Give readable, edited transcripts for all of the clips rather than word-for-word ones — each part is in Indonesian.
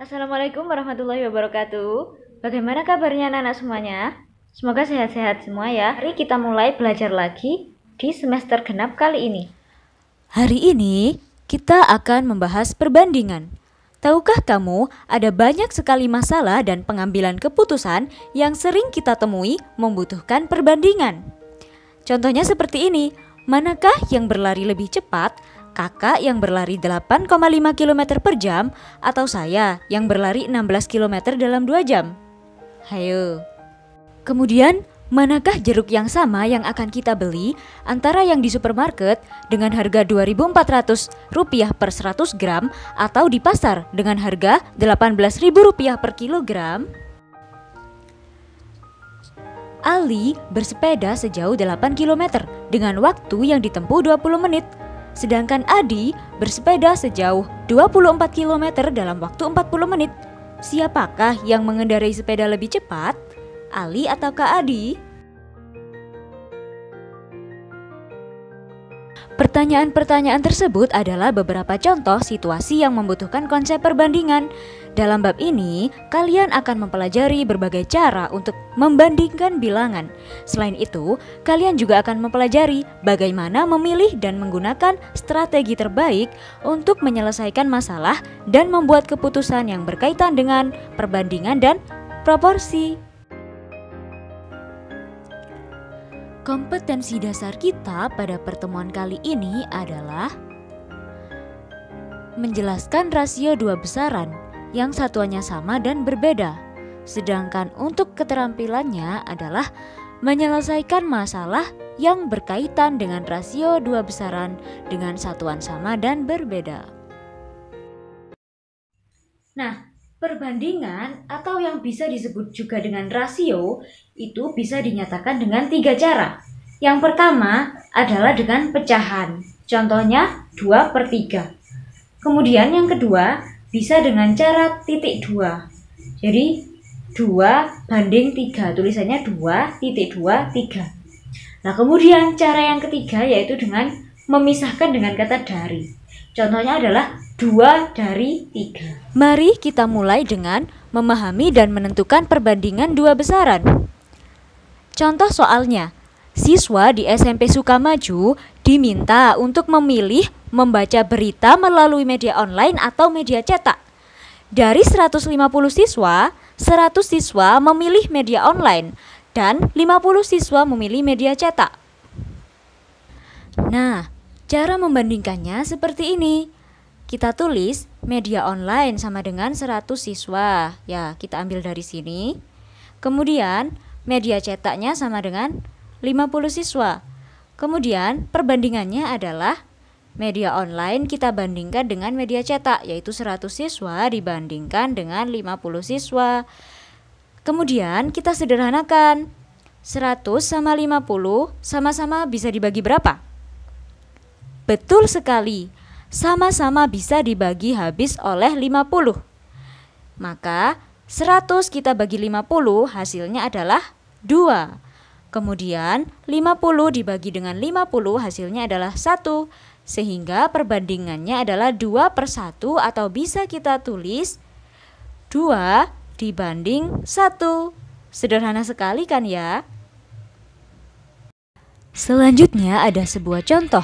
Assalamualaikum warahmatullahi wabarakatuh. Bagaimana kabarnya anak-anak semuanya? Semoga sehat-sehat semua ya. Mari kita mulai belajar lagi di semester genap kali ini. Hari ini kita akan membahas perbandingan. Tahukah kamu ada banyak sekali masalah dan pengambilan keputusan yang sering kita temui membutuhkan perbandingan. Contohnya seperti ini, manakah yang berlari lebih cepat? Kakak yang berlari 8,5 km per jam atau saya yang berlari 16 km dalam 2 jam? Hayo. Kemudian, manakah jeruk yang sama yang akan kita beli antara yang di supermarket dengan harga Rp2.400 per 100 gram atau di pasar dengan harga Rp18.000 per kilogram? Ali bersepeda sejauh 8 km dengan waktu yang ditempuh 20 menit. Sedangkan Adi bersepeda sejauh 24 km dalam waktu 40 menit. Siapakah yang mengendarai sepeda lebih cepat? Ali atau Kak Adi? Pertanyaan-pertanyaan tersebut adalah beberapa contoh situasi yang membutuhkan konsep perbandingan. Dalam bab ini, kalian akan mempelajari berbagai cara untuk membandingkan bilangan. Selain itu, kalian juga akan mempelajari bagaimana memilih dan menggunakan strategi terbaik untuk menyelesaikan masalah dan membuat keputusan yang berkaitan dengan perbandingan dan proporsi. Kompetensi dasar kita pada pertemuan kali ini adalah menjelaskan rasio dua besaran yang satuannya sama dan berbeda. Sedangkan untuk keterampilannya adalah menyelesaikan masalah yang berkaitan dengan rasio dua besaran dengan satuan sama dan berbeda. Nah, perbandingan atau yang bisa disebut juga dengan rasio itu bisa dinyatakan dengan 3 cara. Yang pertama adalah dengan pecahan, contohnya 2/3. Kemudian yang kedua bisa dengan cara titik 2. Jadi 2/3, tulisannya 2.23. Nah, kemudian cara yang ketiga yaitu dengan memisahkan dengan kata dari. Contohnya adalah 2/3. Mari kita mulai dengan memahami dan menentukan perbandingan dua besaran. Contoh soalnya, siswa di SMP Sukamaju diminta untuk memilih membaca berita melalui media online atau media cetak. Dari 150 siswa, 100 siswa memilih media online dan 50 siswa memilih media cetak. Nah, cara membandingkannya seperti ini. Kita tulis media online sama dengan 100 siswa. Ya, kita ambil dari sini. Kemudian, media cetaknya sama dengan 50 siswa. Kemudian, perbandingannya adalah media online kita bandingkan dengan media cetak, yaitu 100 siswa dibandingkan dengan 50 siswa. Kemudian, kita sederhanakan. 100 sama 50 sama-sama bisa dibagi berapa? Betul sekali. Sama-sama bisa dibagi habis oleh 50. Maka 100 kita bagi 50 hasilnya adalah 2. Kemudian 50 dibagi dengan 50 hasilnya adalah 1. Sehingga perbandingannya adalah 2/1 atau bisa kita tulis 2 dibanding 1. Sederhana sekali kan ya? Selanjutnya ada sebuah contoh.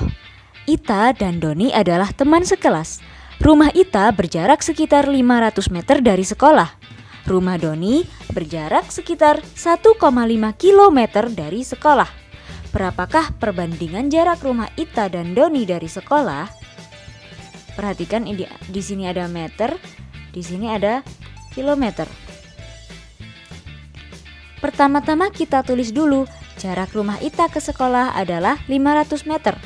Ita dan Doni adalah teman sekelas. Rumah Ita berjarak sekitar 500 meter dari sekolah. Rumah Doni berjarak sekitar 1,5 km dari sekolah. Berapakah perbandingan jarak rumah Ita dan Doni dari sekolah? Perhatikan di sini ada meter, di sini ada kilometer. Pertama-tama kita tulis dulu jarak rumah Ita ke sekolah adalah 500 meter.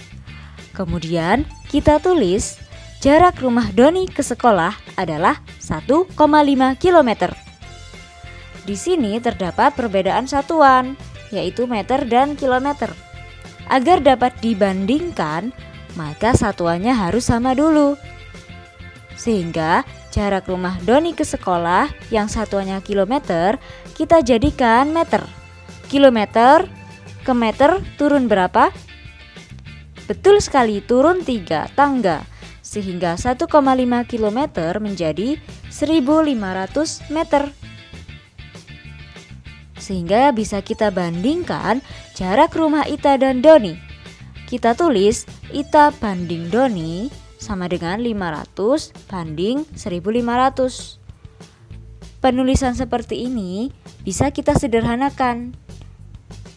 Kemudian kita tulis jarak rumah Doni ke sekolah adalah 1,5 km. Di sini terdapat perbedaan satuan, yaitu meter dan kilometer. Agar dapat dibandingkan, maka satuannya harus sama dulu. Sehingga jarak rumah Doni ke sekolah yang satuannya kilometer, kita jadikan meter. Kilometer ke meter turun berapa? Betul sekali, turun 3 tangga. sehingga 1,5 km menjadi 1.500 meter. Sehingga bisa kita bandingkan jarak rumah Ita dan Doni. Kita tulis Ita banding Doni sama dengan 500 banding 1.500. Penulisan seperti ini bisa kita sederhanakan.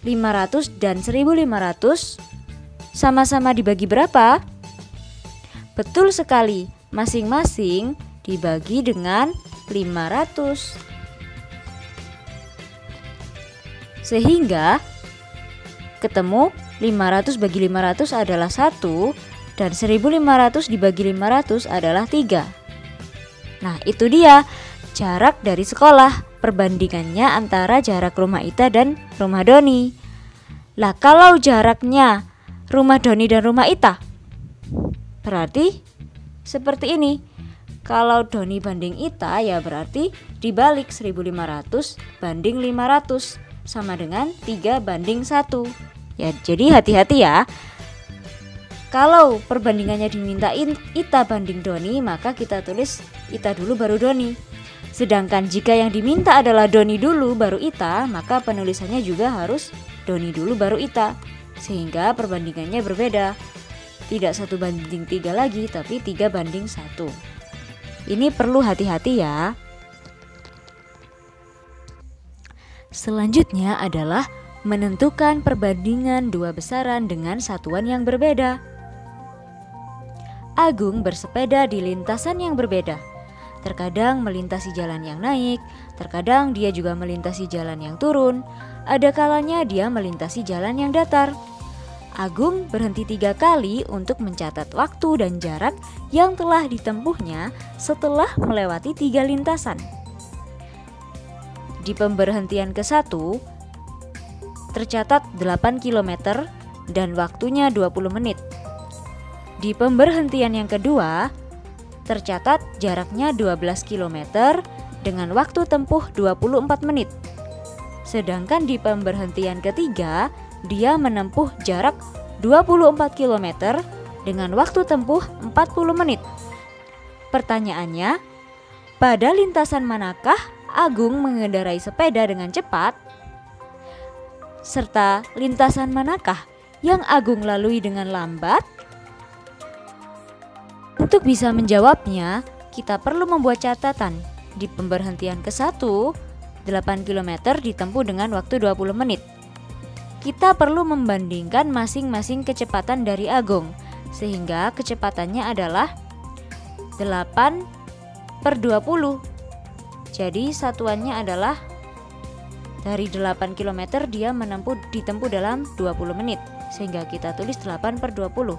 500 dan 1.500 sama-sama dibagi berapa? Betul sekali, masing-masing dibagi dengan 500. Sehingga ketemu 500 bagi 500 adalah 1 dan 1.500 dibagi 500 adalah 3. Nah, itu dia jarak dari sekolah, perbandingannya antara jarak rumah Ita dan rumah Doni. Lah, kalau jaraknya rumah Doni dan rumah Ita, berarti seperti ini. Kalau Doni banding Ita ya berarti dibalik 1.500 banding 500 sama dengan 3 banding 1. Ya, jadi hati-hati ya. Kalau perbandingannya dimintain Ita banding Doni, maka kita tulis Ita dulu baru Doni. Sedangkan jika yang diminta adalah Doni dulu baru Ita, maka penulisannya juga harus Doni dulu baru Ita. Sehingga perbandingannya berbeda. Tidak 1 banding 3 lagi, tapi 3 banding 1. Ini perlu hati-hati ya. Selanjutnya adalah menentukan perbandingan dua besaran dengan satuan yang berbeda. Agung bersepeda di lintasan yang berbeda. Terkadang melintasi jalan yang naik, terkadang dia juga melintasi jalan yang turun, ada kalanya dia melintasi jalan yang datar. Agung berhenti 3 kali untuk mencatat waktu dan jarak yang telah ditempuhnya setelah melewati 3 lintasan. Di pemberhentian ke-1 tercatat 8 km dan waktunya 20 menit. Di pemberhentian yang kedua tercatat jaraknya 12 km dengan waktu tempuh 24 menit. Sedangkan di pemberhentian ketiga dia menempuh jarak 24 km dengan waktu tempuh 40 menit. Pertanyaannya, pada lintasan manakah Agung mengendarai sepeda dengan cepat? Serta lintasan manakah yang Agung lalui dengan lambat? Untuk bisa menjawabnya, kita perlu membuat catatan. Di pemberhentian ke-1, 8 km ditempuh dengan waktu 20 menit. Kita perlu membandingkan masing-masing kecepatan dari Agung, sehingga kecepatannya adalah 8/20. Jadi satuannya adalah dari 8 km dia ditempuh dalam 20 menit, sehingga kita tulis 8/20.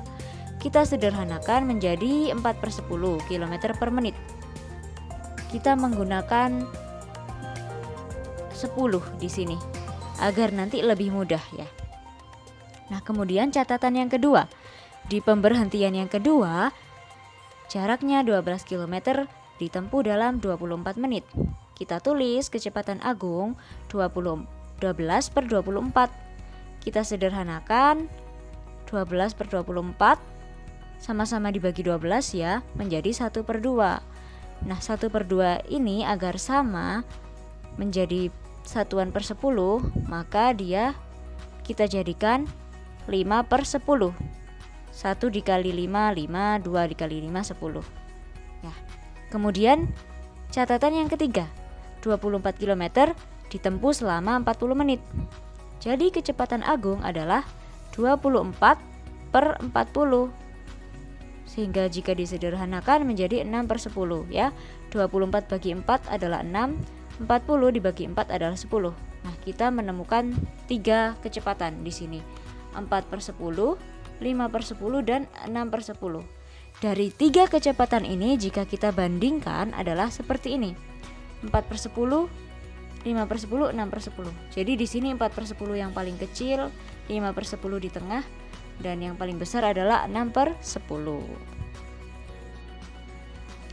Kita sederhanakan menjadi 4/10 km per menit. Kita menggunakan 10 di sini agar nanti lebih mudah ya. Nah, kemudian catatan yang kedua. Di pemberhentian yang kedua, jaraknya 12 km ditempuh dalam 24 menit. Kita tulis kecepatan Agung 12/24. Kita sederhanakan 12/24 sama-sama dibagi 12 ya, menjadi 1/2. Nah, 1/2 ini agar sama menjadi satuan per 10, maka dia kita jadikan 5/10. 1 dikali 5, 5, 2 dikali 5, 10 ya. Kemudian catatan yang ketiga, 24 km ditempuh selama 40 menit. Jadi kecepatan Agung adalah 24/40. Sehingga jika disederhanakan menjadi 6/10 ya. 24 bagi 4 adalah 6, 40 dibagi 4 adalah 10. Nah, kita menemukan 3 kecepatan di sini. 4/10, 5/10 dan 6/10. Dari 3 kecepatan ini jika kita bandingkan adalah seperti ini. 4/10, 5/10, 6/10. Jadi di sini 4/10 yang paling kecil, 5/10 di tengah, dan yang paling besar adalah 6/10.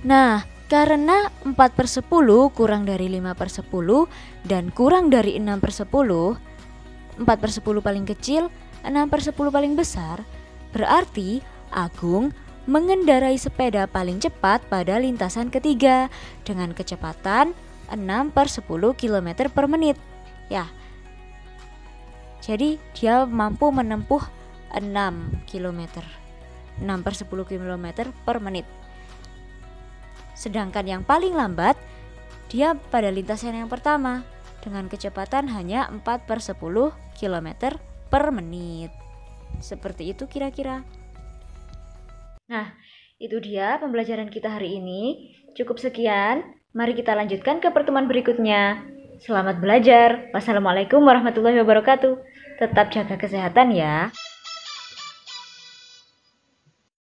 Nah, karena 4/10 kurang dari 5/10 dan kurang dari 6/10, 4/10 paling kecil, 6/10 paling besar, berarti Agung mengendarai sepeda paling cepat pada lintasan ketiga dengan kecepatan 6 per 10 km per menit. Ya, jadi dia mampu menempuh 6 km, 6 per 10 km per menit. Sedangkan yang paling lambat, dia pada lintasan yang pertama dengan kecepatan hanya 4 per 10 km per menit. Seperti itu kira-kira. Nah, itu dia pembelajaran kita hari ini. Cukup sekian, mari kita lanjutkan ke pertemuan berikutnya. Selamat belajar. Wassalamualaikum warahmatullahi wabarakatuh. Tetap jaga kesehatan ya.